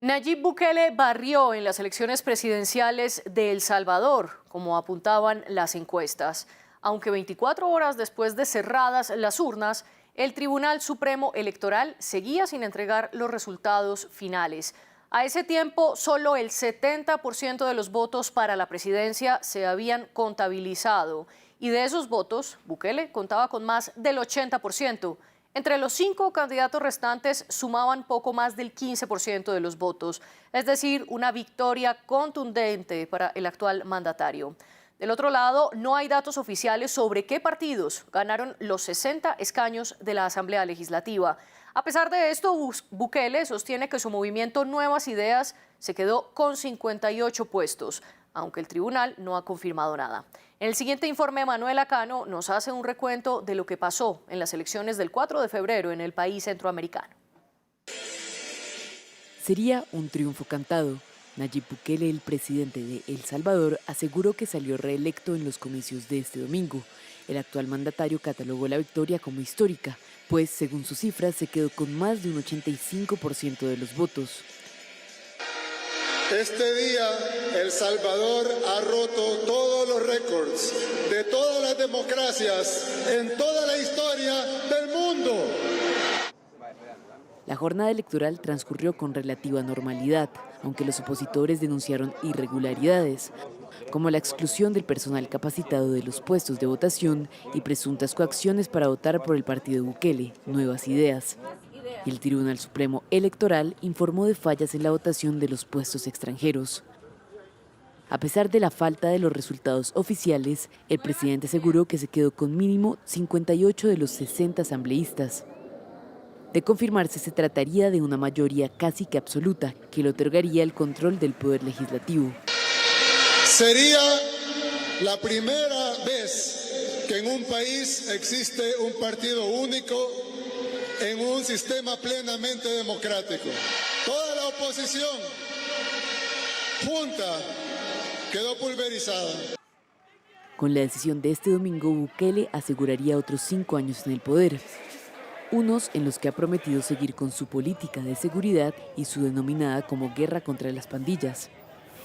Nayib Bukele barrió en las elecciones presidenciales de El Salvador, como apuntaban las encuestas. Aunque 24 horas después de cerradas las urnas, el Tribunal Supremo Electoral seguía sin entregar los resultados finales. A ese tiempo, solo el 70% de los votos para la presidencia se habían contabilizado. Y de esos votos, Bukele contaba con más del 80%. Entre los 5 candidatos restantes sumaban poco más del 15% de los votos, es decir, una victoria contundente para el actual mandatario. Del otro lado, no hay datos oficiales sobre qué partidos ganaron los 60 escaños de la Asamblea Legislativa. A pesar de esto, Bukele sostiene que su movimiento Nuevas Ideas se quedó con 58 puestos, aunque el tribunal no ha confirmado nada. En el siguiente informe, Manuela Cano nos hace un recuento de lo que pasó en las elecciones del 4 de febrero en el país centroamericano. Sería un triunfo cantado. Nayib Bukele, el presidente de El Salvador, aseguró que salió reelecto en los comicios de este domingo. El actual mandatario catalogó la victoria como histórica, pues, según sus cifras, se quedó con más de un 85% de los votos. Este día, El Salvador ha roto todos los récords de todas las democracias en toda la historia del mundo. La jornada electoral transcurrió con relativa normalidad, aunque los opositores denunciaron irregularidades, como la exclusión del personal capacitado de los puestos de votación y presuntas coacciones para votar por el partido Bukele, Nuevas Ideas. El Tribunal Supremo Electoral informó de fallas en la votación de los puestos extranjeros. A pesar de la falta de los resultados oficiales, el presidente aseguró que se quedó con mínimo 58 de los 60 asambleístas. De confirmarse, se trataría de una mayoría casi que absoluta, que le otorgaría el control del poder legislativo. Sería la primera vez que en un país existe un partido único en un sistema plenamente democrático. Toda la oposición junta quedó pulverizada. Con la decisión de este domingo, Bukele aseguraría otros 5 años en el poder, unos en los que ha prometido seguir con su política de seguridad y su denominada como guerra contra las pandillas.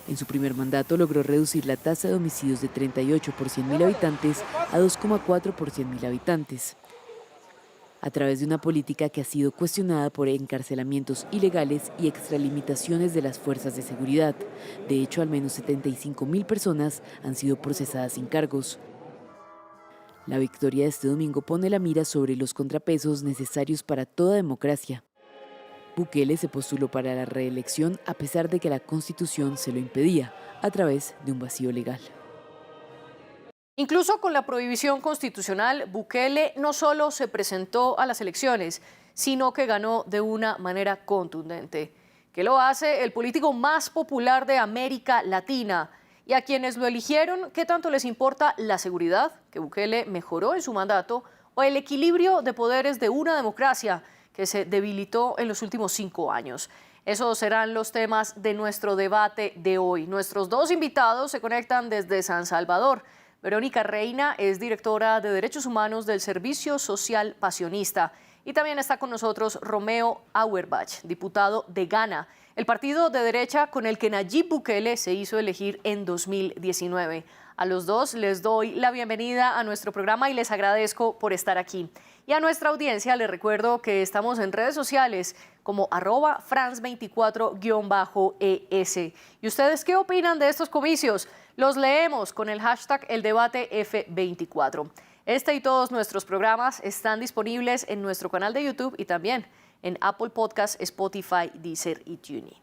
En su primer mandato logró reducir la tasa de homicidios de 38 por 100.000 habitantes a 2,4 por 100.000 habitantes. A través de una política que ha sido cuestionada por encarcelamientos ilegales y extralimitaciones de las fuerzas de seguridad. De hecho, al menos 75.000 personas han sido procesadas sin cargos. La victoria de este domingo pone la mira sobre los contrapesos necesarios para toda democracia. Bukele se postuló para la reelección a pesar de que la Constitución se lo impedía, a través de un vacío legal. Incluso con la prohibición constitucional, Bukele no solo se presentó a las elecciones, sino que ganó de una manera contundente, que lo hace el político más popular de América Latina. Y a quienes lo eligieron, ¿qué tanto les importa la seguridad, que Bukele mejoró en su mandato, o el equilibrio de poderes de una democracia que se debilitó en los últimos 5 años? Esos serán los temas de nuestro debate de hoy. Nuestros 2 invitados se conectan desde San Salvador. Verónica Reina es directora de Derechos Humanos del Servicio Social Pasionista. Y también está con nosotros Romeo Auerbach, diputado de Gana, el partido de derecha con el que Nayib Bukele se hizo elegir en 2019. A los 2 les doy la bienvenida a nuestro programa y les agradezco por estar aquí. Y a nuestra audiencia les recuerdo que estamos en redes sociales como @France24_ES. ¿Y ustedes qué opinan de estos comicios? Los leemos con el hashtag #ElDebateF24. Este y todos nuestros programas están disponibles en nuestro canal de YouTube y también en Apple Podcasts, Spotify, Deezer y TuneIn.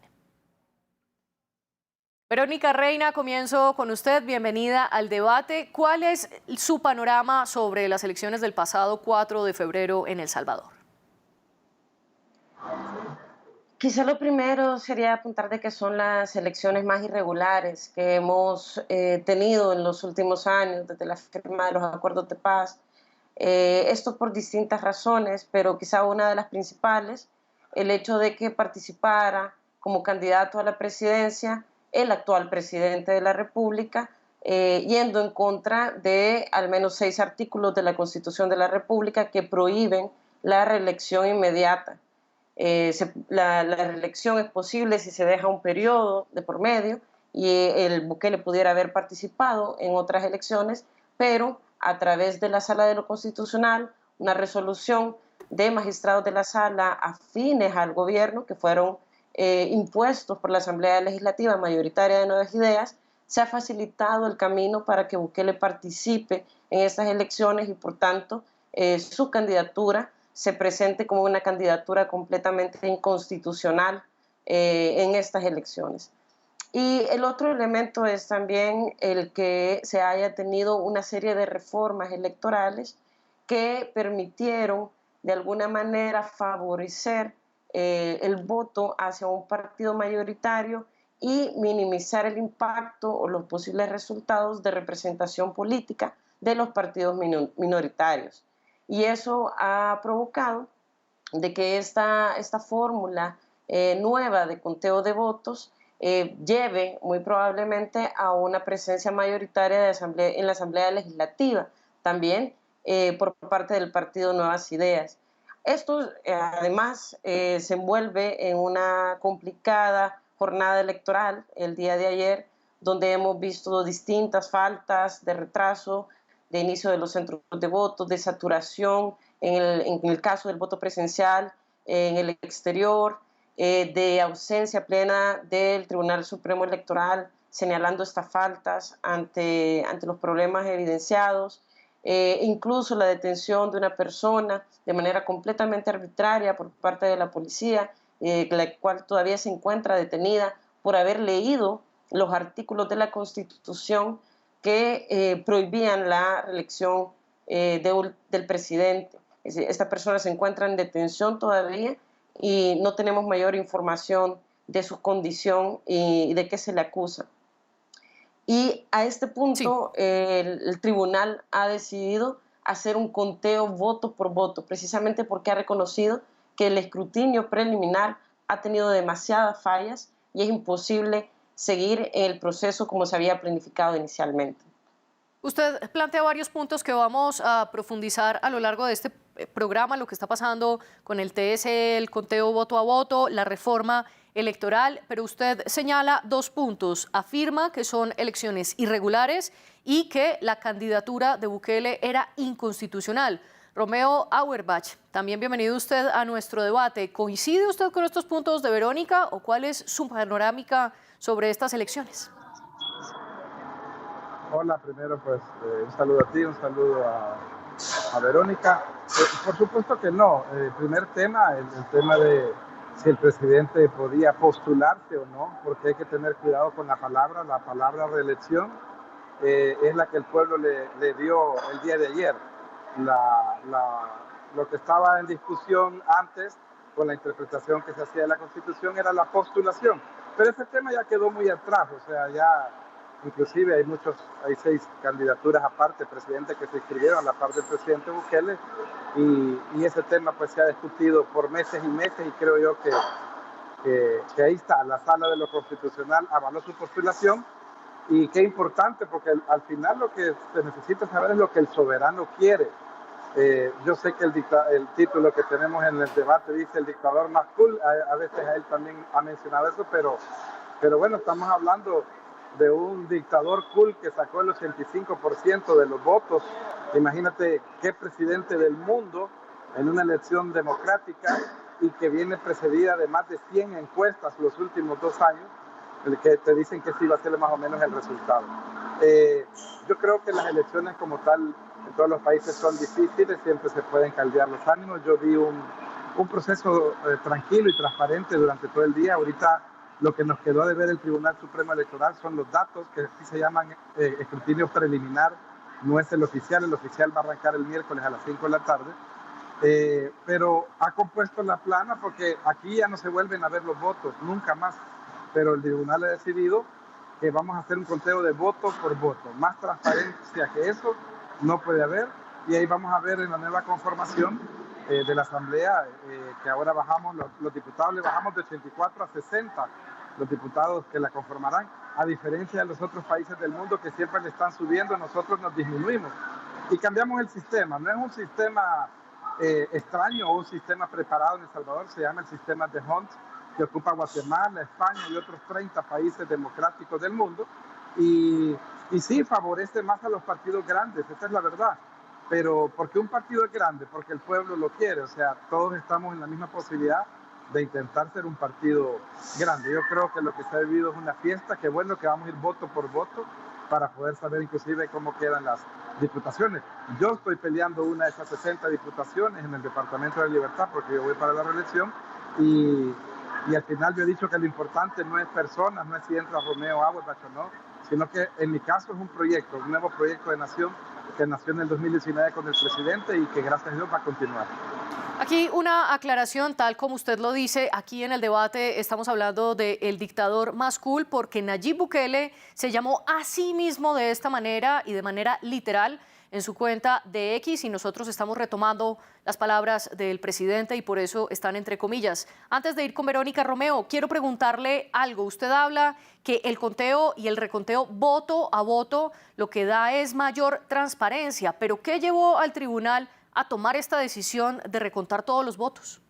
Verónica Reina, comienzo con usted. Bienvenida al debate. ¿Cuál es su panorama sobre las elecciones del pasado 4 de febrero en El Salvador? Quizá lo primero sería apuntar de que son las elecciones más irregulares que hemos tenido en los últimos años, desde la firma de los acuerdos de paz. Esto por distintas razones, pero quizá una de las principales, el hecho de que participara como candidato a la presidencia el actual presidente de la República, yendo en contra de al menos 6 artículos de la Constitución de la República que prohíben la reelección inmediata. la reelección es posible si se deja un periodo de por medio y el Bukele pudiera haber participado en otras elecciones, pero a través de la Sala de lo Constitucional, una resolución de magistrados de la Sala afines al gobierno, que fueron impuestos por la Asamblea Legislativa mayoritaria de Nuevas Ideas, se ha facilitado el camino para que Bukele participe en estas elecciones y por tanto su candidatura se presente como una candidatura completamente inconstitucional en estas elecciones. Y el otro elemento es también el que se haya tenido una serie de reformas electorales que permitieron de alguna manera favorecer el voto hacia un partido mayoritario y minimizar el impacto o los posibles resultados de representación política de los partidos minoritarios. Y eso ha provocado de que esta fórmula nueva de conteo de votos lleve muy probablemente a una presencia mayoritaria en la Asamblea Legislativa, también por parte del Partido Nuevas Ideas. Esto además se envuelve en una complicada jornada electoral el día de ayer, donde hemos visto distintas faltas de retraso, de inicio de los centros de voto, de saturación en el caso del voto presencial, en el exterior, de ausencia plena del Tribunal Supremo Electoral, señalando estas faltas ante los problemas evidenciados, incluso la detención de una persona de manera completamente arbitraria por parte de la policía, la cual todavía se encuentra detenida por haber leído los artículos de la Constitución que prohibían la reelección del presidente. Es decir, esta persona se encuentra en detención todavía y no tenemos mayor información de su condición y de qué se le acusa. Y a este punto Sí. el tribunal ha decidido hacer un conteo voto por voto, precisamente porque ha reconocido que el escrutinio preliminar ha tenido demasiadas fallas y es imposible seguir el proceso como se había planificado inicialmente. Usted plantea varios puntos que vamos a profundizar a lo largo de este programa, lo que está pasando con el TSE, el conteo voto a voto, la reforma electoral, pero usted señala dos puntos. Afirma que son elecciones irregulares y que la candidatura de Bukele era inconstitucional. Romeo Auerbach, también bienvenido usted a nuestro debate. ¿Coincide usted con estos puntos de Verónica o cuál es su panorámica sobre estas elecciones? Hola, primero pues un saludo a ti, un saludo a Verónica. Por supuesto que no. El primer tema, el tema de si el presidente podía postularse o no, porque hay que tener cuidado con la palabra reelección es la que el pueblo le dio el día de ayer. Lo que estaba en discusión antes con la interpretación que se hacía de la Constitución era la postulación, pero ese tema ya quedó muy atrás, o sea, ya inclusive hay 6 candidaturas aparte, presidente, que se inscribieron a la par del presidente Bukele, y ese tema pues se ha discutido por meses y meses, y creo yo que ahí está, la Sala de lo Constitucional avaló su postulación, y qué importante, porque al final lo que se necesita saber es lo que el soberano quiere. Yo sé que el título que tenemos en el debate dice el dictador más cool, a veces a él también ha mencionado eso, pero bueno, estamos hablando de un dictador cool que sacó el 85% de los votos. Imagínate qué presidente del mundo en una elección democrática y que viene precedida de más de 100 encuestas los últimos 2 años, el que te dicen que sí va a ser más o menos el resultado. Yo creo que las elecciones como tal en todos los países son difíciles, siempre se pueden caldear los ánimos. Yo vi un proceso tranquilo y transparente durante todo el día. Ahorita lo que nos quedó de ver el Tribunal Supremo Electoral son los datos, que aquí se llaman escrutinio preliminar, no es el oficial va a arrancar el miércoles a las 5 de la tarde, pero ha compuesto la plana porque aquí ya no se vuelven a ver los votos, nunca más, pero el tribunal ha decidido que vamos a hacer un conteo de voto por voto, más transparencia que eso no puede haber, y ahí vamos a ver en la nueva conformación de la Asamblea, que ahora bajamos, los diputados le bajamos de 84 a 60, los diputados que la conformarán, a diferencia de los otros países del mundo que siempre le están subiendo, nosotros nos disminuimos y cambiamos el sistema. No es un sistema extraño o un sistema preparado en El Salvador, se llama el sistema de Hunt, que ocupa Guatemala, España y otros 30 países democráticos del mundo. Y sí, favorece más a los partidos grandes, esa es la verdad. Pero ¿por qué un partido es grande? Porque el pueblo lo quiere, o sea, todos estamos en la misma posibilidad de intentar ser un partido grande. Yo creo que lo que se ha vivido es una fiesta, que bueno que vamos a ir voto por voto para poder saber inclusive cómo quedan las diputaciones. Yo estoy peleando una de esas 60 diputaciones en el Departamento de Libertad porque yo voy para la reelección y al final yo he dicho que lo importante no es personas, no es si entra Romeo Auerbach o no, sino que en mi caso es un proyecto, un nuevo proyecto de nación que nació en el 2019 con el presidente y que gracias a Dios va a continuar. Aquí una aclaración, tal como usted lo dice, aquí en el debate estamos hablando del dictador más cool porque Nayib Bukele se llamó a sí mismo de esta manera y de manera literal en su cuenta de X y nosotros estamos retomando las palabras del presidente y por eso están entre comillas. Antes de ir con Verónica Romeo, quiero preguntarle algo. Usted habla que el conteo y el reconteo voto a voto lo que da es mayor transparencia, pero ¿qué llevó al tribunal a tomar esta decisión de recontar todos los votos?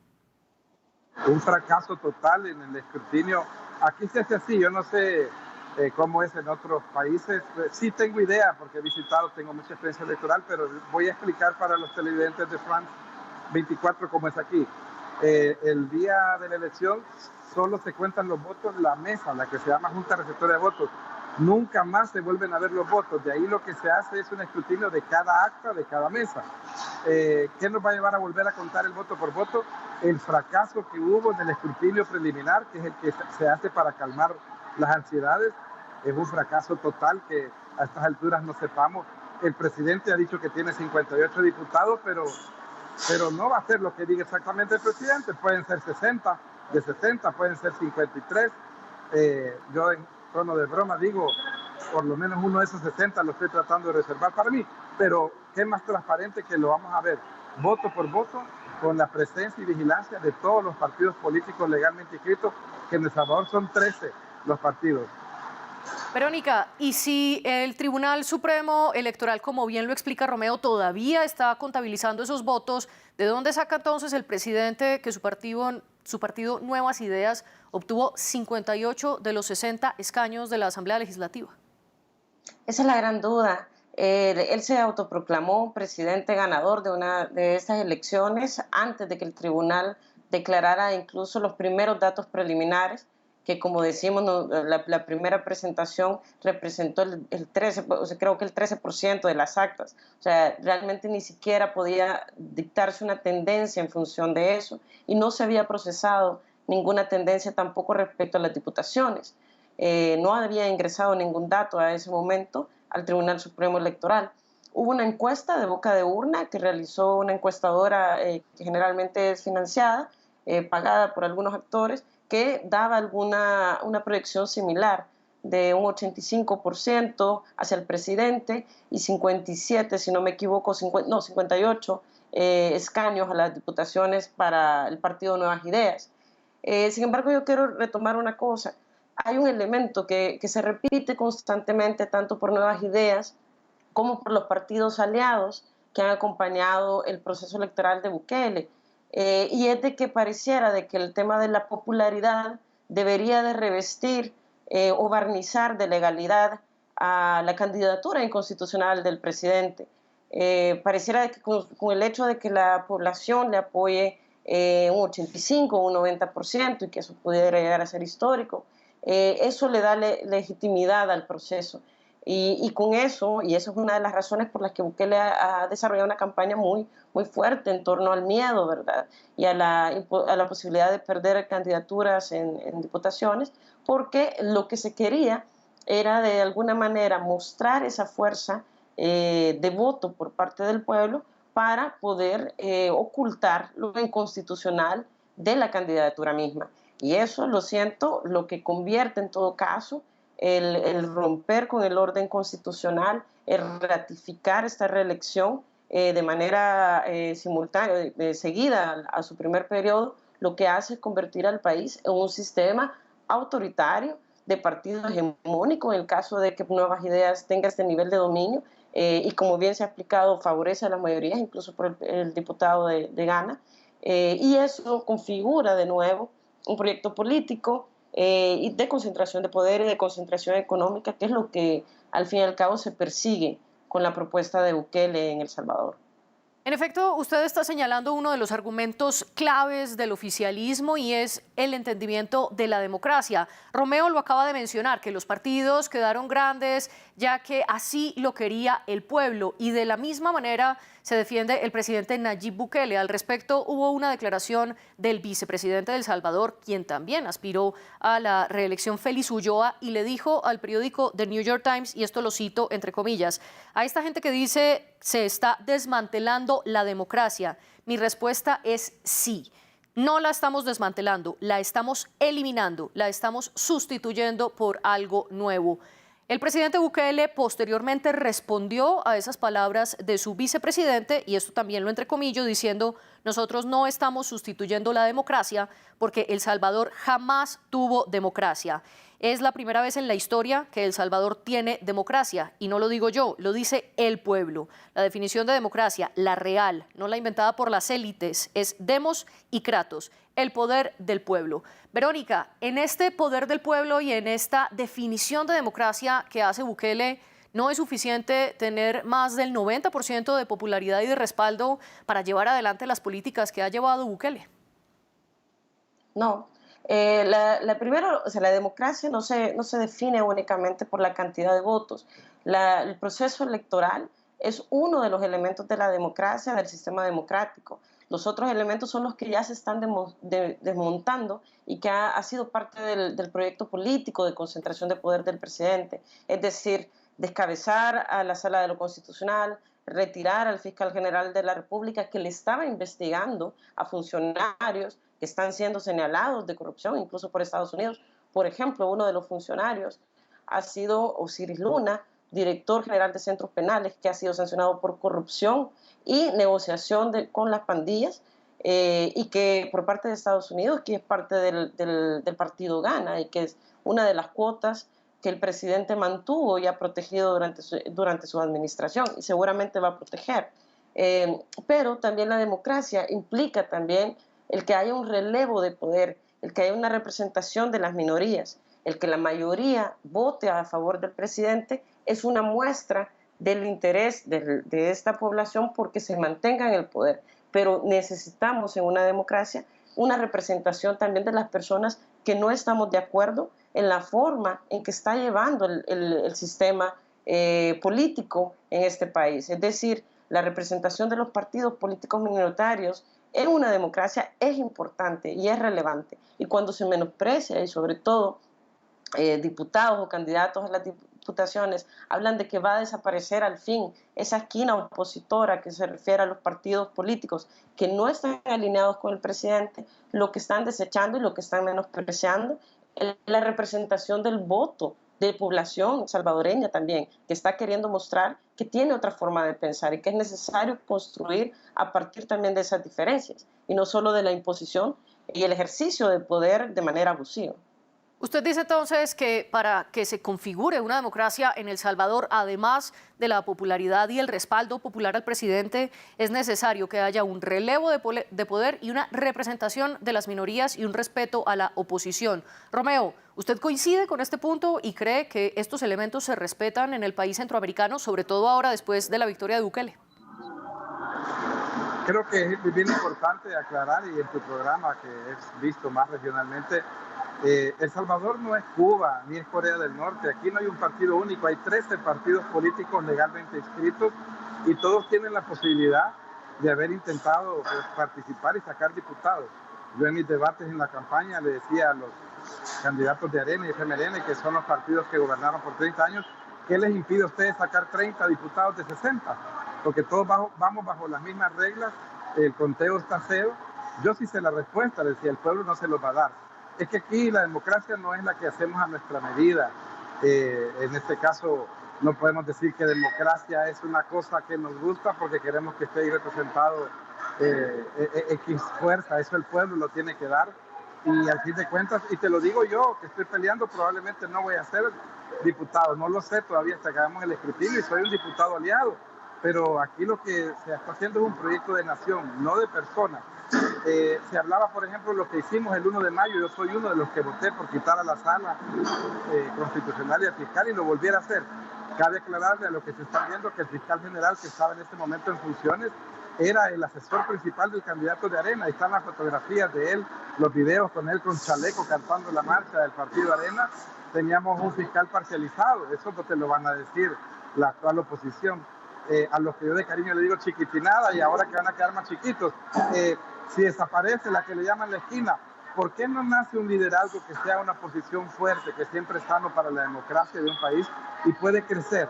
Un fracaso total en el escrutinio. Aquí se hace así, yo no sé cómo es en otros países. Sí tengo idea porque he visitado, tengo mucha experiencia electoral, pero voy a explicar para los televidentes de France 24 cómo es aquí. El día de la elección solo se cuentan los votos en la mesa, la que se llama Junta Receptora de Votos. Nunca más se vuelven a ver los votos. De ahí lo que se hace es un escrutinio de cada acta, de cada mesa. ¿Qué nos va a llevar a volver a contar el voto por voto? El fracaso que hubo en el escrutinio preliminar, que es el que se hace para calmar las ansiedades, es un fracaso total que a estas alturas no sepamos. El presidente ha dicho que tiene 58 diputados, pero no va a ser lo que diga exactamente el presidente. Pueden ser 60, de 60 pueden ser 53. Yo en tono de broma digo, por lo menos uno de esos 60 lo estoy tratando de reservar para mí, pero qué más transparente que lo vamos a ver voto por voto con la presencia y vigilancia de todos los partidos políticos legalmente inscritos, que en El Salvador son 13 los partidos. Verónica, ¿y si el Tribunal Supremo Electoral, como bien lo explica Romeo, todavía está contabilizando esos votos, ¿de dónde saca entonces el presidente que su partido Nuevas Ideas obtuvo 58 de los 60 escaños de la Asamblea Legislativa? Esa es la gran duda. Él se autoproclamó presidente ganador de estas elecciones antes de que el tribunal declarara incluso los primeros datos preliminares, que como decimos, la primera presentación representó el 13, o sea, creo que el 13% de las actas. O sea, realmente ni siquiera podía dictarse una tendencia en función de eso y no se había procesado ninguna tendencia tampoco respecto a las diputaciones. No había ingresado ningún dato a ese momento al Tribunal Supremo Electoral. Hubo una encuesta de boca de urna que realizó una encuestadora que generalmente es financiada, pagada por algunos actores, que daba una proyección similar de un 85% hacia el presidente y 57, si no me equivoco, 58 escaños a las diputaciones para el partido Nuevas Ideas. Sin embargo, yo quiero retomar una cosa. Hay un elemento que se repite constantemente tanto por Nuevas Ideas como por los partidos aliados que han acompañado el proceso electoral de Bukele. Y es de que pareciera de que el tema de la popularidad debería de revestir o barnizar de legalidad a la candidatura inconstitucional del presidente. Pareciera de que con el hecho de que la población le apoye un 85 o un 90% y que eso pudiera llegar a ser histórico, eso le da legitimidad al proceso. Y con eso, y eso es una de las razones por las que Bukele ha desarrollado una campaña muy fuerte en torno al miedo, ¿verdad? Y a la posibilidad de perder candidaturas en diputaciones, porque lo que se quería era de alguna manera mostrar esa fuerza de voto por parte del pueblo para poder ocultar lo inconstitucional de la candidatura misma. Y eso, lo siento, lo que convierte en todo caso el romper con el orden constitucional, el ratificar esta reelección de manera simultánea, seguida a su primer periodo, lo que hace es convertir al país en un sistema autoritario de partido hegemónico, en el caso de que Nuevas Ideas tenga este nivel de dominio, y como bien se ha explicado, favorece a las mayorías, incluso por el diputado de Ghana, y eso configura de nuevo un proyecto político y de concentración de poder y de concentración económica, que es lo que al fin y al cabo se persigue con la propuesta de Bukele en El Salvador. En efecto, usted está señalando uno de los argumentos claves del oficialismo y es el entendimiento de la democracia. Romeo lo acaba de mencionar, que los partidos quedaron grandes ya que así lo quería el pueblo y de la misma manera se defiende el presidente Nayib Bukele. Al respecto, hubo una declaración del vicepresidente de El Salvador, quien también aspiró a la reelección, Félix Ulloa, y le dijo al periódico The New York Times, y esto lo cito entre comillas, a esta gente que dice se está desmantelando la democracia, mi respuesta es sí. No la estamos desmantelando, la estamos eliminando, la estamos sustituyendo por algo nuevo. El presidente Bukele posteriormente respondió a esas palabras de su vicepresidente, y esto también lo entrecomillo, diciendo: nosotros no estamos sustituyendo la democracia porque El Salvador jamás tuvo democracia. Es la primera vez en la historia que El Salvador tiene democracia, y no lo digo yo, lo dice el pueblo. La definición de democracia, la real, no la inventada por las élites, es demos y kratos, el poder del pueblo. Verónica, en este poder del pueblo y en esta definición de democracia que hace Bukele, ¿no es suficiente tener más del 90% de popularidad y de respaldo para llevar adelante las políticas que ha llevado Bukele? No. Primero, o sea, la democracia no se define únicamente por la cantidad de votos. El proceso electoral es uno de los elementos de la democracia, del sistema democrático. Los otros elementos son los que ya se están desmontando y que ha sido parte del proyecto político de concentración de poder del presidente. Es decir, descabezar a la Sala de lo Constitucional, retirar al fiscal general de la República que le estaba investigando a funcionarios que están siendo señalados de corrupción, incluso por Estados Unidos. Por ejemplo, uno de los funcionarios ha sido Osiris Luna, director general de centros penales, que ha sido sancionado por corrupción y negociación con las pandillas, y que por parte de Estados Unidos, que es parte del partido Ghana, y que es una de las cuotas que el presidente mantuvo y ha protegido durante su administración, y seguramente va a proteger. Pero también la democracia implica también el que haya un relevo de poder, el que haya una representación de las minorías, el que la mayoría vote a favor del presidente es una muestra del interés de esta población porque se mantenga en el poder. Pero necesitamos en una democracia una representación también de las personas que no estamos de acuerdo en la forma en que está llevando el sistema político en este país. Es decir, la representación de los partidos políticos minoritarios en una democracia es importante y es relevante. Y cuando se menosprecia, y sobre todo diputados o candidatos a las diputaciones hablan de que va a desaparecer al fin esa esquina opositora que se refiere a los partidos políticos que no están alineados con el presidente, lo que están desechando y lo que están menospreciando es la representación del voto de población salvadoreña también, que está queriendo mostrar que tiene otra forma de pensar y que es necesario construir a partir también de esas diferencias y no solo de la imposición y el ejercicio de poder de manera abusiva. Usted dice entonces que para que se configure una democracia en El Salvador, además de la popularidad y el respaldo popular al presidente, es necesario que haya un relevo de poder y una representación de las minorías y un respeto a la oposición. Romeo, ¿usted coincide con este punto y cree que estos elementos se respetan en el país centroamericano, sobre todo ahora después de la victoria de Bukele? Creo que es bien importante aclarar, y en tu programa que es visto más regionalmente, El Salvador no es Cuba ni es Corea del Norte. Aquí no hay un partido único, hay 13 partidos políticos legalmente inscritos y todos tienen la posibilidad de haber intentado participar y sacar diputados. Yo en mis debates en la campaña le decía a los candidatos de Arena y FMLN, que son los partidos que gobernaron por 30 años, ¿qué les impide a ustedes sacar 30 diputados de 60? Porque todos vamos bajo las mismas reglas, el conteo está cero. Yo sí sé la respuesta, decía, el pueblo no se los va a dar. Es que aquí la democracia no es la que hacemos a nuestra medida. En este caso no podemos decir que democracia es una cosa que nos gusta porque queremos que esté ahí representado X fuerza. Eso el pueblo lo tiene que dar. Y al fin de cuentas, y te lo digo yo, que estoy peleando, probablemente no voy a ser diputado. No lo sé todavía hasta que hagamos el escrutinio y soy un diputado aliado. Pero aquí lo que se está haciendo es un proyecto de nación, no de personas. Se hablaba, por ejemplo, lo que hicimos el 1 de mayo. Yo soy uno de los que voté por quitar a la sala constitucional y al fiscal y lo volviera a hacer. Cabe aclararle a lo que se está viendo que el fiscal general que estaba en este momento en funciones era el asesor principal del candidato de Arena. Ahí están las fotografías de él, los videos con él con chaleco cantando la marcha del partido Arena. Teníamos un fiscal parcializado, eso no te lo van a decir la actual oposición. A los que yo de cariño le digo chiquitinada y ahora que van a quedar más chiquitos. Si desaparece la que le llaman la esquina, ¿por qué no nace un liderazgo que sea una posición fuerte, que siempre es sano para la democracia de un país y puede crecer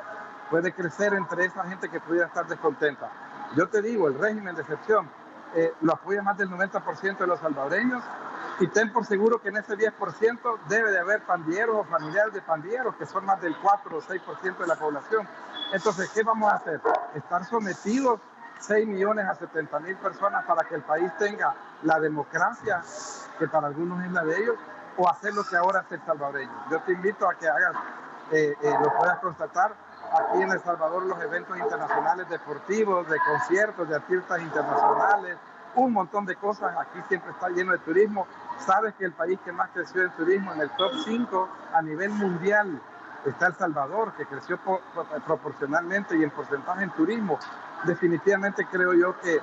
entre esa gente que pudiera estar descontenta? Yo te digo, el régimen de excepción lo apoya más del 90% de los salvadoreños y ten por seguro que en ese 10% debe de haber pandilleros o familiares de pandilleros, que son más del 4 o 6% de la población. Entonces, ¿qué vamos a hacer? ¿Estar sometidos 6 millones a 70 mil personas para que el país tenga la democracia, que para algunos es la de ellos, o hacer lo que ahora hace el salvadoreño? Yo te invito a que hagas, lo puedas constatar, aquí en El Salvador los eventos internacionales deportivos, de conciertos, de artistas internacionales, un montón de cosas, aquí siempre está lleno de turismo. Sabes que el país que más creció en turismo, en el top 5 a nivel mundial, está El Salvador, que creció proporcionalmente y en porcentaje en turismo. Definitivamente creo yo que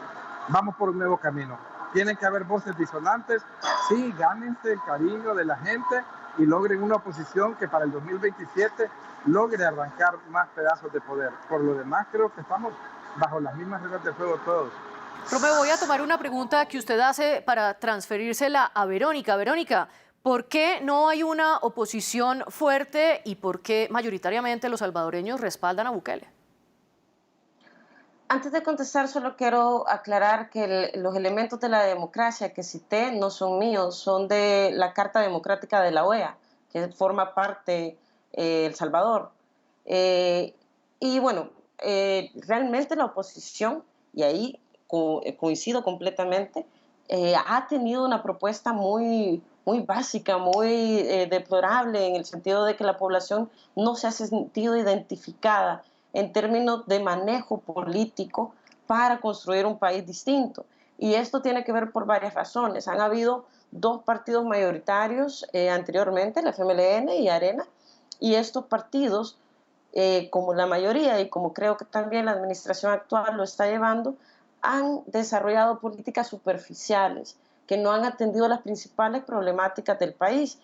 vamos por un nuevo camino. Tienen que haber voces disonantes, sí, gánense el cariño de la gente y logren una oposición que para el 2027 logre arrancar más pedazos de poder. Por lo demás, creo que estamos bajo las mismas reglas de juego todos. Romeo, voy a tomar una pregunta que usted hace para transferírsela a Verónica. Verónica, ¿por qué no hay una oposición fuerte y por qué mayoritariamente los salvadoreños respaldan a Bukele? Antes de contestar, solo quiero aclarar que los elementos de la democracia que cité no son míos, son de la Carta Democrática de la OEA, que forma parte El Salvador. Y bueno, realmente la oposición, y ahí coincido completamente, ha tenido una propuesta muy básica, muy deplorable, en el sentido de que la población no se ha sentido identificada en términos de manejo político para construir un país distinto. Y esto tiene que ver por varias razones. Han habido dos partidos mayoritarios anteriormente, el FMLN y Arena, y estos partidos, como la mayoría y como creo que también la administración actual lo está llevando, han desarrollado políticas superficiales que no han atendido las principales problemáticas del país,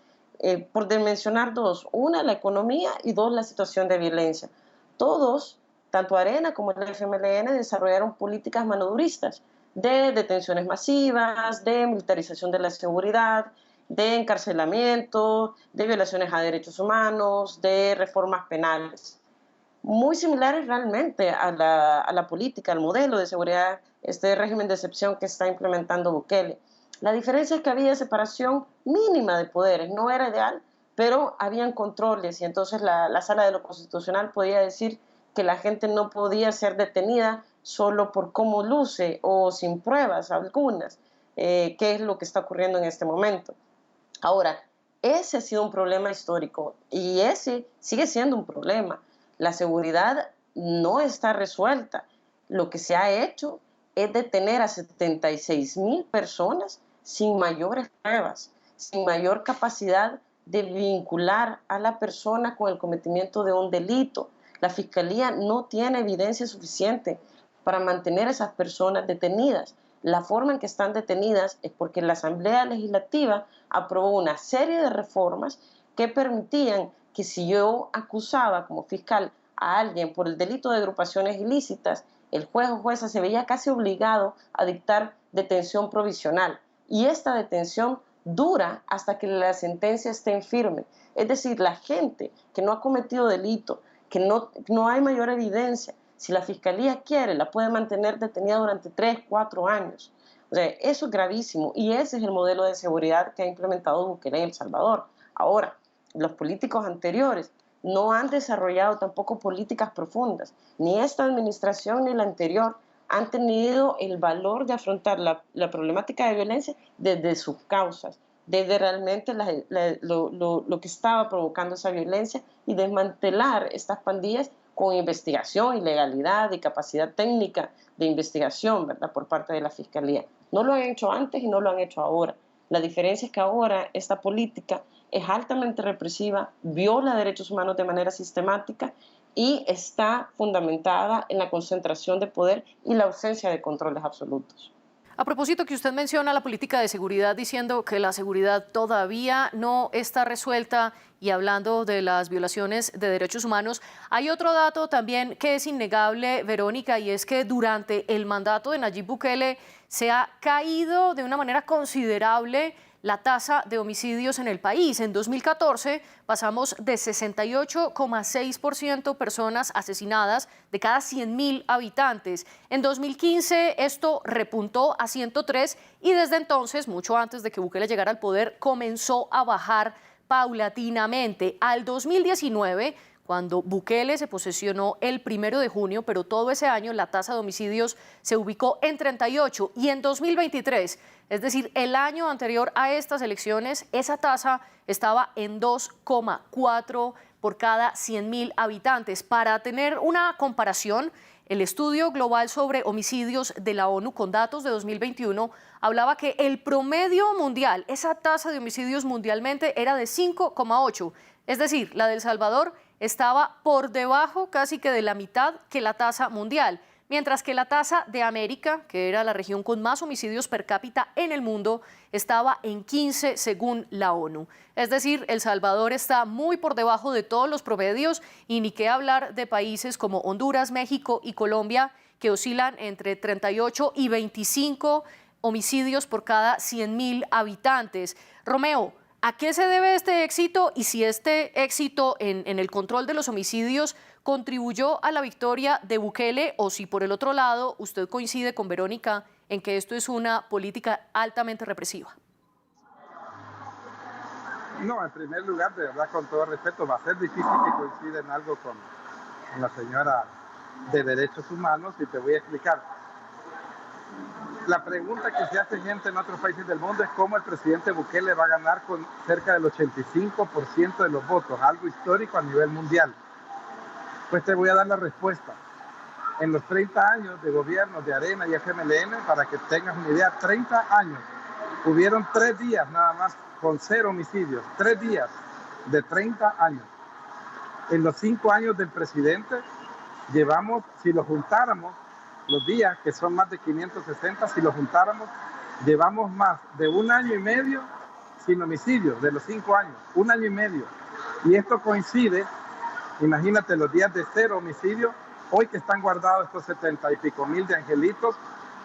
por mencionar dos: una, la economía, y dos, la situación de violencia. Todos, tanto Arena como el FMLN, desarrollaron políticas manoduristas de detenciones masivas, de militarización de la seguridad, de encarcelamiento, de violaciones a derechos humanos, de reformas penales. Muy similares realmente a la política, al modelo de seguridad, este régimen de excepción que está implementando Bukele. La diferencia es que había separación mínima de poderes, no era ideal, pero habían controles y entonces la Sala de lo Constitucional podía decir que la gente no podía ser detenida solo por cómo luce o sin pruebas algunas, que es lo que está ocurriendo en este momento. Ahora, ese ha sido un problema histórico y ese sigue siendo un problema. La seguridad no está resuelta. Lo que se ha hecho es detener a 76,000 personas sin mayores pruebas, sin mayor capacidad de vincular a la persona con el cometimiento de un delito. La Fiscalía no tiene evidencia suficiente para mantener a esas personas detenidas. La forma en que están detenidas es porque la Asamblea Legislativa aprobó una serie de reformas que permitían que si yo acusaba como fiscal a alguien por el delito de agrupaciones ilícitas, el juez o jueza se veía casi obligado a dictar detención provisional. Y esta detención dura hasta que la sentencia esté en firme. Es decir, la gente que no ha cometido delito, que no hay mayor evidencia, si la Fiscalía quiere, la puede mantener detenida durante 3, 4 años. O sea, eso es gravísimo y ese es el modelo de seguridad que ha implementado Bukele en El Salvador. Ahora, los políticos anteriores no han desarrollado tampoco políticas profundas. Ni esta administración ni la anterior han tenido el valor de afrontar la problemática de violencia desde sus causas. desde realmente lo que estaba provocando esa violencia y desmantelar estas pandillas con investigación y legalidad y capacidad técnica de investigación, ¿verdad?, por parte de la Fiscalía. No lo han hecho antes y no lo han hecho ahora. La diferencia es que ahora esta política es altamente represiva, viola derechos humanos de manera sistemática y está fundamentada en la concentración de poder y la ausencia de controles absolutos. A propósito que usted menciona la política de seguridad diciendo que la seguridad todavía no está resuelta y hablando de las violaciones de derechos humanos, hay otro dato también que es innegable, Verónica, y es que durante el mandato de Nayib Bukele se ha caído de una manera considerable la tasa de homicidios en el país. En 2014 pasamos de 68,6% personas asesinadas de cada 100.000 habitantes. En 2015 esto repuntó a 103 y desde entonces, mucho antes de que Bukele llegara al poder, comenzó a bajar paulatinamente. Al 2019, cuando Bukele se posesionó el 1 de junio, pero todo ese año la tasa de homicidios se ubicó en 38 y en 2023, es decir, el año anterior a estas elecciones, esa tasa estaba en 2,4 por cada 100.000 habitantes. Para tener una comparación, el estudio global sobre homicidios de la ONU con datos de 2021 hablaba que el promedio mundial, esa tasa de homicidios mundialmente era de 5,8, es decir, la de El Salvador estaba por debajo casi que de la mitad que la tasa mundial, mientras que la tasa de América, que era la región con más homicidios per cápita en el mundo, estaba en 15 según la ONU. Es decir, El Salvador está muy por debajo de todos los promedios y ni qué hablar de países como Honduras, México y Colombia, que oscilan entre 38 y 25 homicidios por cada 100.000 habitantes. Romeo, ¿a qué se debe este éxito y si este éxito en el control de los homicidios contribuyó a la victoria de Bukele o si por el otro lado usted coincide con Verónica en que esto es una política altamente represiva? No, en primer lugar, de verdad, con todo respeto, va a ser difícil que coincida en algo con la señora de Derechos Humanos y te voy a explicar. La pregunta que se hace gente en otros países del mundo es cómo el presidente Bukele va a ganar con cerca del 85% de los votos, algo histórico a nivel mundial. Pues te voy a dar la respuesta. En los 30 años de gobierno de Arena y FMLN, para que tengas una idea, 30 años, hubieron 3 días nada más con 0 homicidios, 3 días de 30 años. En los 5 años del presidente llevamos, si lo juntáramos, los días, que son más de 560, si lo juntáramos, llevamos más de 1 año y medio sin homicidios, de los 5 años, 1 año y medio. Y esto coincide, imagínate, los días de 0 homicidio, hoy que están guardados estos 70 y pico mil de angelitos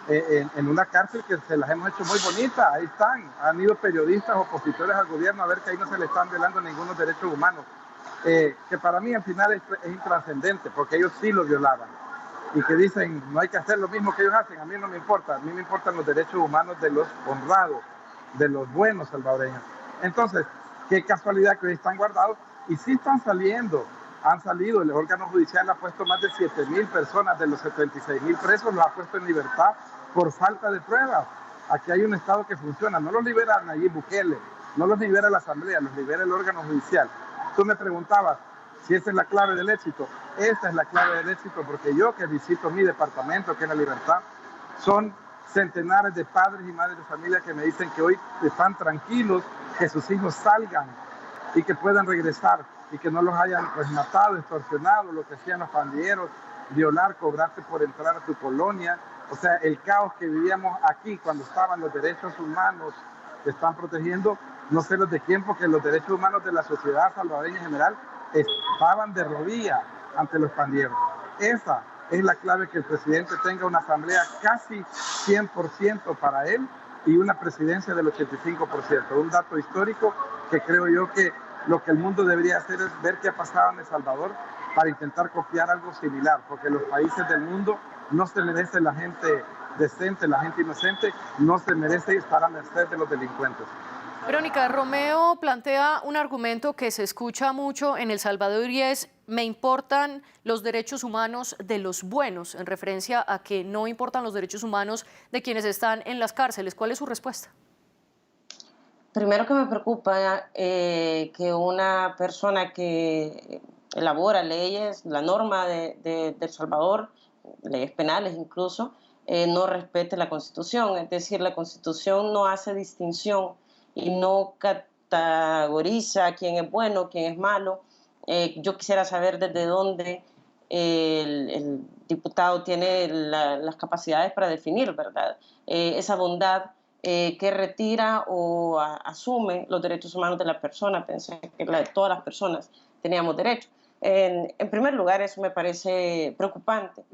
en una cárcel que se las hemos hecho muy bonita, ahí están, han ido periodistas opositores al gobierno a ver que ahí no se le están violando ningunos derechos humanos, que para mí al final es intrascendente, porque ellos sí lo violaban. Y que dicen, no hay que hacer lo mismo que ellos hacen, a mí no me importa, a mí me importan los derechos humanos de los honrados, de los buenos salvadoreños. Entonces, qué casualidad que hoy están guardados y sí están saliendo, han salido, el órgano judicial ha puesto más de 7.000 personas de los 76.000 presos, los ha puesto en libertad por falta de pruebas. Aquí hay un Estado que funciona, no los libera Nayib Bukele, no los libera la Asamblea, los libera el órgano judicial. Tú me preguntabas si esa es la clave del éxito. Esta es la clave del éxito porque yo que visito mi departamento, que es La Libertad, son centenares de padres y madres de familia que me dicen que hoy están tranquilos, que sus hijos salgan y que puedan regresar y que no los hayan pues, matado, extorsionado, lo que hacían los pandilleros, violar, cobrarte por entrar a tu colonia. O sea, el caos que vivíamos aquí cuando estaban los derechos humanos que están protegiendo, no sé los de quién, porque los derechos humanos de la sociedad salvadoreña en general estaban de rodillas ante los pandilleros. Esa es la clave, que el presidente tenga una asamblea casi 100% para él y una presidencia del 85%. Un dato histórico que creo yo que lo que el mundo debería hacer es ver qué ha pasado en El Salvador para intentar copiar algo similar, porque los países del mundo no se merece la gente decente, la gente inocente, no se merece estar a merced de los delincuentes. Verónica, Romeo plantea un argumento que se escucha mucho en El Salvador y es: me importan los derechos humanos de los buenos, en referencia a que no importan los derechos humanos de quienes están en las cárceles. ¿Cuál es su respuesta? Primero que me preocupa que una persona que elabora leyes, la norma de El Salvador, leyes penales incluso, no respete la Constitución. Es decir, la Constitución no hace distinción y no categoriza quién es bueno, quién es malo. Yo quisiera saber desde dónde el diputado tiene las capacidades para definir, ¿verdad? Esa bondad que retira o asume los derechos humanos de la persona. Pensé que todas las personas teníamos derecho. En primer lugar, eso me parece preocupante.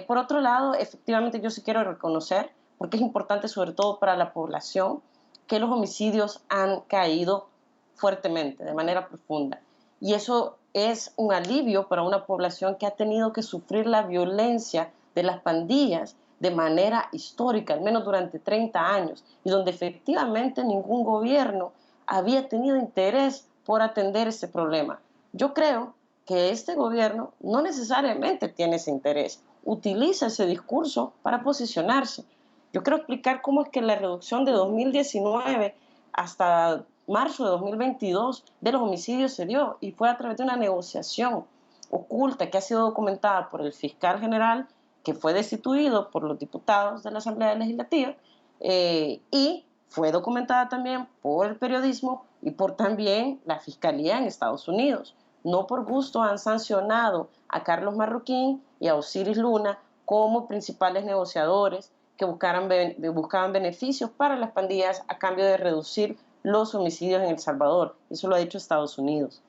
Por otro lado, efectivamente yo sí quiero reconocer, porque es importante sobre todo para la población, que los homicidios han caído fuertemente, de manera profunda. Y eso es un alivio para una población que ha tenido que sufrir la violencia de las pandillas de manera histórica, al menos durante 30 años, y donde efectivamente ningún gobierno había tenido interés por atender ese problema. Yo creo que este gobierno no necesariamente tiene ese interés, utiliza ese discurso para posicionarse. Yo quiero explicar cómo es que la reducción de 2019 hasta marzo de 2022 de los homicidios se dio, y fue a través de una negociación oculta que ha sido documentada por el fiscal general, que fue destituido por los diputados de la Asamblea Legislativa, y fue documentada también por el periodismo y por también la Fiscalía en Estados Unidos. No por gusto han sancionado a Carlos Marroquín y a Osiris Luna como principales negociadores que buscaban beneficios para las pandillas a cambio de reducir los homicidios en El Salvador. Eso lo ha dicho Estados Unidos.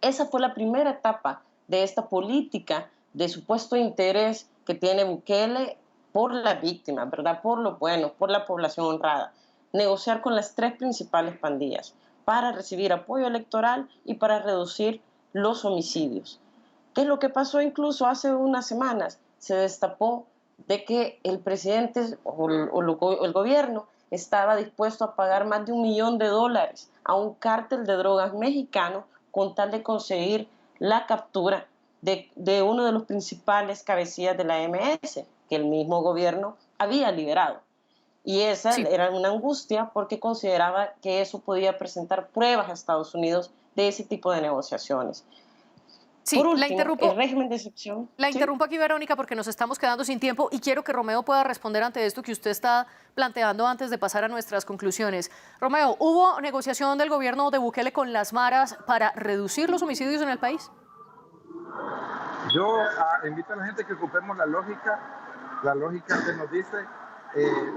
Esa fue la primera etapa de esta política de supuesto interés que tiene Bukele por las víctimas, ¿verdad? Por los buenos, por la población honrada. Negociar con las tres principales pandillas para recibir apoyo electoral y para reducir los homicidios. ¿Qué es lo que pasó incluso hace unas semanas? Se destapó de que el presidente o el gobierno estaba dispuesto a pagar más de $1 millón a un cártel de drogas mexicano con tal de conseguir la captura de uno de los principales cabecillas de la MS, que el mismo gobierno había liberado. Y esa era una angustia porque consideraba que eso podía presentar pruebas a Estados Unidos de ese tipo de negociaciones. Sí, Por último, la interrumpo. el régimen de excepción. La interrumpo aquí, Verónica, porque nos estamos quedando sin tiempo y quiero que Romeo pueda responder ante esto que usted está planteando antes de pasar a nuestras conclusiones. Romeo, ¿hubo negociación del gobierno de Bukele con las maras para reducir los homicidios en el país? Yo invito a la gente que ocupemos la lógica que nos dice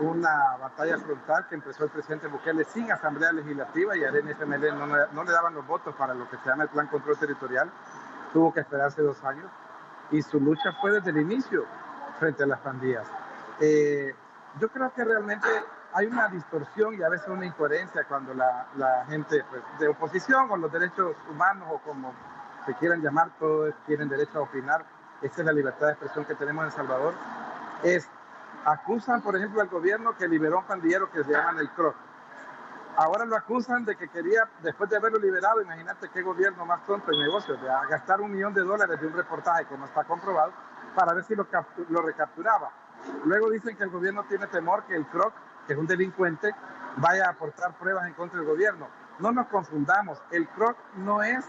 una batalla frontal que empezó el presidente Bukele sin Asamblea Legislativa, y Arena y FMLN no le daban los votos para lo que se llama el Plan Control Territorial. Tuvo que esperarse 2 años y su lucha fue desde el inicio frente a las pandillas. Yo creo que realmente hay una distorsión y a veces una incoherencia cuando la gente pues, de oposición o los derechos humanos o como se quieran llamar, todos tienen derecho a opinar. Esa es la libertad de expresión que tenemos en El Salvador. Acusan, por ejemplo, al gobierno que liberó a un pandillero que se llama el CROC. Ahora lo acusan de que quería, después de haberlo liberado, imagínate qué gobierno más tonto en negocios, de gastar $1 millón de un reportaje que no está comprobado para ver si lo recapturaba. Luego dicen que el gobierno tiene temor que el CROC, que es un delincuente, vaya a aportar pruebas en contra del gobierno. No nos confundamos, el CROC no es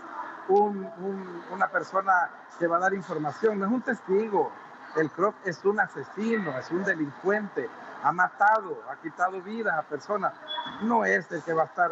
una persona que va a dar información, no es un testigo. El CROC es un asesino, es un delincuente, ha matado, ha quitado vidas a personas. No es el que va a estar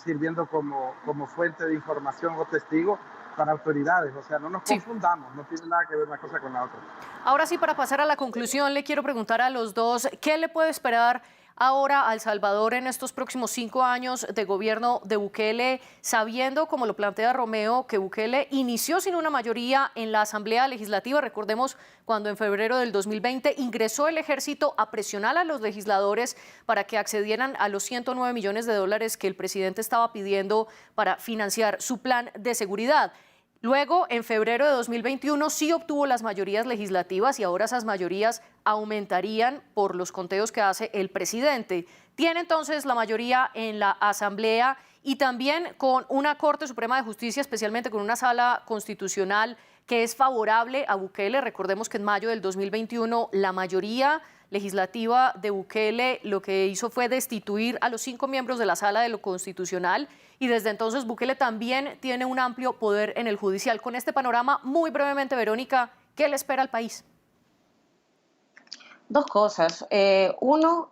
sirviendo como fuente de información o testigo para autoridades. O sea, no nos confundamos, no tiene nada que ver una cosa con la otra. Ahora sí, para pasar a la conclusión, le quiero preguntar a los dos, ¿qué le puede esperar ahora a El Salvador en estos próximos 5 años de gobierno de Bukele, sabiendo, como lo plantea Romeo, que Bukele inició sin una mayoría en la Asamblea Legislativa? Recordemos cuando en febrero del 2020 ingresó el ejército a presionar a los legisladores para que accedieran a los $109 millones que el presidente estaba pidiendo para financiar su plan de seguridad. Luego, en febrero de 2021, sí obtuvo las mayorías legislativas y ahora esas mayorías aumentarían por los conteos que hace el presidente. Tiene entonces la mayoría en la Asamblea y también con una Corte Suprema de Justicia, especialmente con una sala constitucional que es favorable a Bukele. Recordemos que en mayo del 2021 la mayoría legislativa de Bukele lo que hizo fue destituir a los 5 miembros de la Sala de lo Constitucional y desde entonces Bukele también tiene un amplio poder en el judicial. Con este panorama, muy brevemente, Verónica, ¿qué le espera al país? Dos cosas. Uno,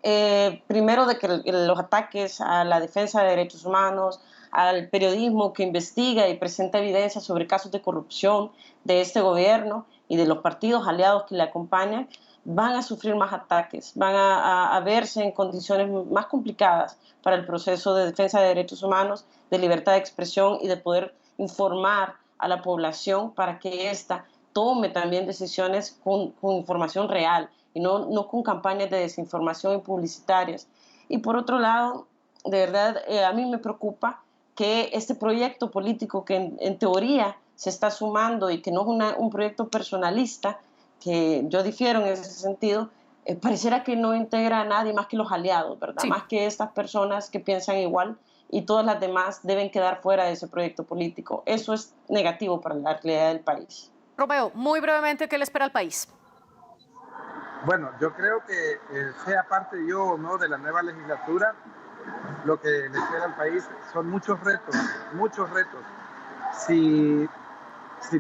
primero de que los ataques a la defensa de derechos humanos, al periodismo que investiga y presenta evidencia sobre casos de corrupción de este gobierno y de los partidos aliados que le acompañan, van a sufrir más ataques, van a verse en condiciones más complicadas para el proceso de defensa de derechos humanos, de libertad de expresión y de poder informar a la población para que ésta tome también decisiones con información real y no con campañas de desinformación y publicitarias. Y por otro lado, de verdad, a mí me preocupa que este proyecto político que en teoría se está sumando y que no es un proyecto personalista, que yo difiero en ese sentido, pareciera que no integra a nadie más que los aliados, ¿verdad? Sí. Más que estas personas que piensan igual y todas las demás deben quedar fuera de ese proyecto político. Eso es negativo para la realidad del país. Romeo, muy brevemente, ¿qué le espera al país? Bueno, yo creo que sea parte yo o no de la nueva legislatura, lo que le espera al país son muchos retos, muchos retos. Si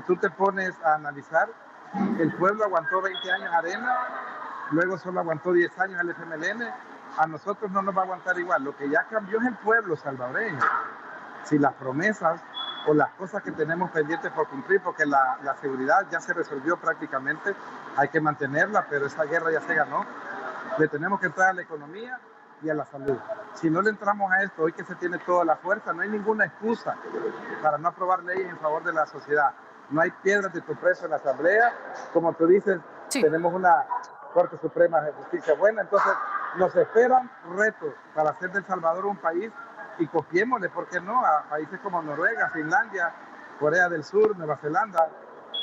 tú te pones a analizar, el pueblo aguantó 20 años Arena, luego solo aguantó 10 años el FMLN, a nosotros no nos va a aguantar igual. Lo que ya cambió es el pueblo salvadoreño. Si las promesas o las cosas que tenemos pendientes por cumplir, porque la seguridad ya se resolvió prácticamente, hay que mantenerla, pero esa guerra ya se ganó. Le tenemos que entrar a la economía y a la salud. Si no le entramos a esto, hoy que se tiene toda la fuerza, no hay ninguna excusa para no aprobar leyes en favor de la sociedad. No hay piedras de tropezo en la Asamblea. Como tú dices, sí, tenemos una Corte Suprema de Justicia buena, entonces nos esperan retos para hacer de El Salvador un país y copiémosle, ¿por qué no?, a países como Noruega, Finlandia, Corea del Sur, Nueva Zelanda.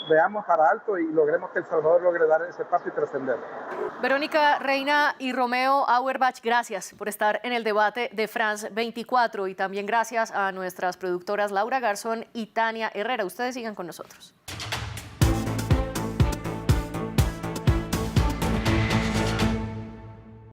Veamos para alto y logremos que El Salvador logre dar ese paso y trascender. Verónica Reina y Romeo Auerbach, gracias por estar en el debate de France 24 y también gracias a nuestras productoras Laura Garzón y Tania Herrera. Ustedes sigan con nosotros.